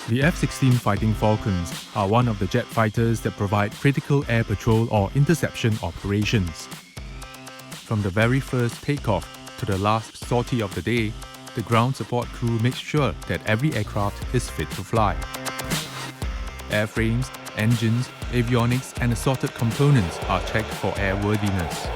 The F-16 Fighting Falcons are one of the jet fighters that provide critical air patrol or interception operations. From the very first takeoff to the last sortie of the day, the ground support crew makes sure that every aircraft is fit to fly. Airframes, engines, avionics, and assorted components are checked for airworthiness.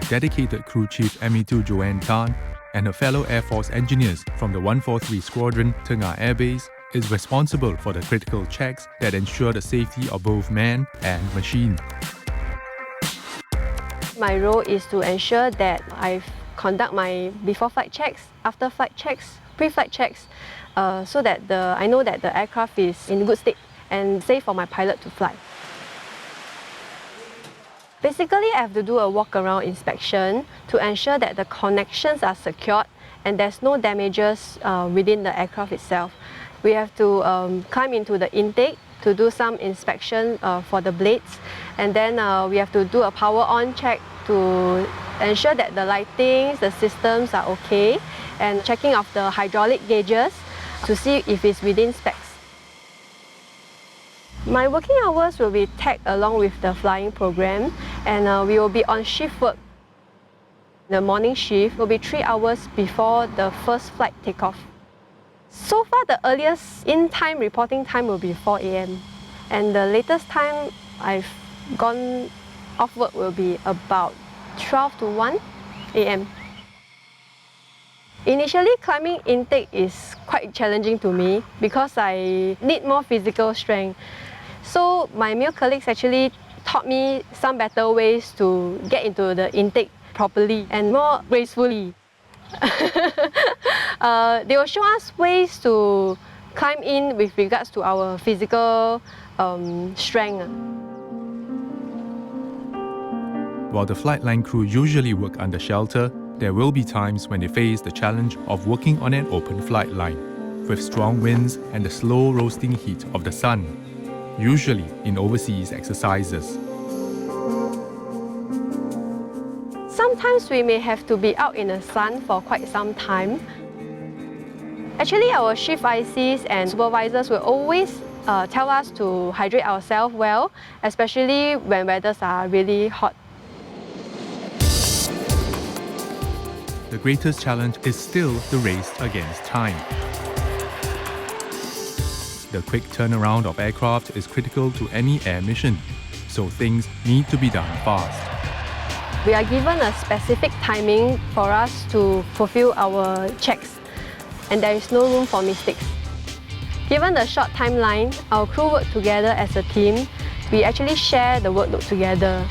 Dedicated Crew Chief ME2 Joanne Tan and her fellow Air Force engineers from the 143 Squadron, Tengah Air Base, is responsible for the critical checks that ensure the safety of both man and machine. My role is to ensure that I conduct my before-flight checks, after-flight checks, pre-flight checks, so that I know that the aircraft is in good state and safe for my pilot to fly. Basically, I have to do a walk-around inspection to ensure that the connections are secured and there's no damages within the aircraft itself. We have to climb into the intake to do some inspection for the blades, and then we have to do a power-on check to ensure that the lightings, the systems are okay, and checking of the hydraulic gauges to see if it's within specs. My working hours will be tagged along with the flying program, and we will be on shift work. The morning shift will be 3 hours before the first flight takeoff. So far, the earliest in-time reporting time will be 4 a.m. and the latest time I've gone off work will be about 12 to 1 a.m. Initially, climbing intake is quite challenging to me because I need more physical strength. So my male colleagues actually taught me some better ways to get into the intake properly and more gracefully. They will show us ways to climb in with regards to our physical strength. While the flight line crew usually work under shelter, there will be times when they face the challenge of working on an open flight line, with strong winds and the slow roasting heat of the sun, usually in overseas exercises. Sometimes we may have to be out in the sun for quite some time. Actually, our shift ICs and supervisors will always tell us to hydrate ourselves well, especially when weathers are really hot. The greatest challenge is still the race against time. The quick turnaround of aircraft is critical to any air mission, so things need to be done fast. We are given a specific timing for us to fulfill our checks, and there is no room for mistakes. Given the short timeline, our crew work together as a team. We actually share the workload together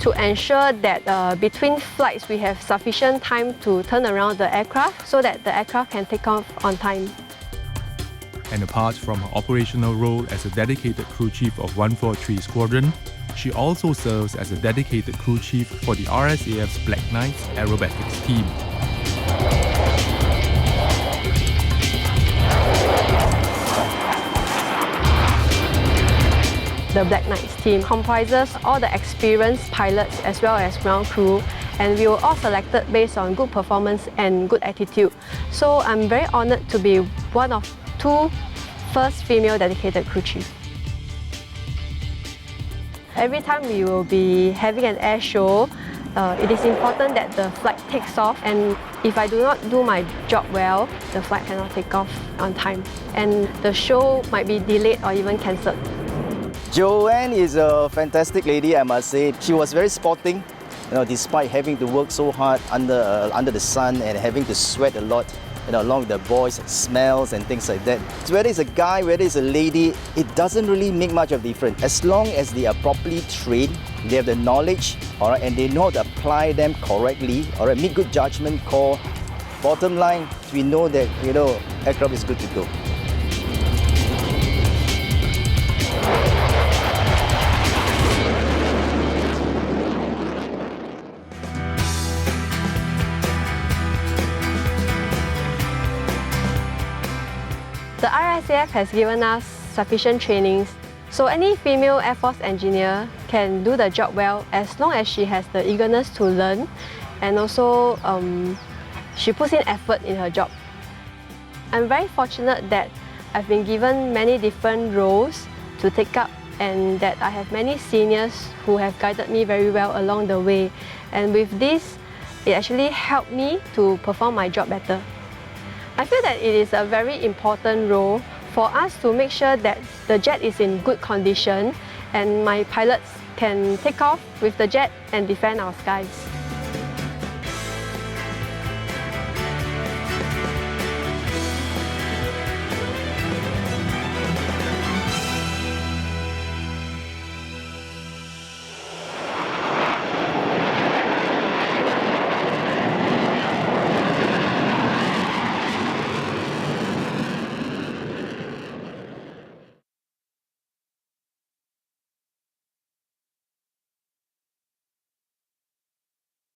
to ensure that between flights we have sufficient time to turn around the aircraft so that the aircraft can take off on time. And apart from her operational role as a dedicated crew chief of 143 Squadron, she also serves as a dedicated crew chief for the RSAF's Black Knights aerobatics team. The Black Knights team comprises all the experienced pilots as well as ground crew, and we were all selected based on good performance and good attitude. So I'm very honoured to be one of 2 first female dedicated crew chiefs. Every time we will be having an air show, it is important that the flight takes off, and if I do not do my job well, the flight cannot take off on time, and the show might be delayed or even cancelled. Joanne is a fantastic lady, I must say. She was very sporting, despite having to work so hard under the sun and having to sweat a lot, along with the boys, smells and things like that. So whether it's a guy, whether it's a lady, it doesn't really make much of a difference. As long as they are properly trained, they have the knowledge, all right, and they know how to apply them correctly, all right, make good judgment call. Bottom line, we know that, aircraft is good to go. The RSAF has given us sufficient trainings So any female Air Force engineer can do the job well as long as she has the eagerness to learn, and also she puts in effort in her job. I'm very fortunate that I've been given many different roles to take up, and that I have many seniors who have guided me very well along the way. And with this, it actually helped me to perform my job better. I feel that it is a very important role for us to make sure that the jet is in good condition and my pilots can take off with the jet and defend our skies.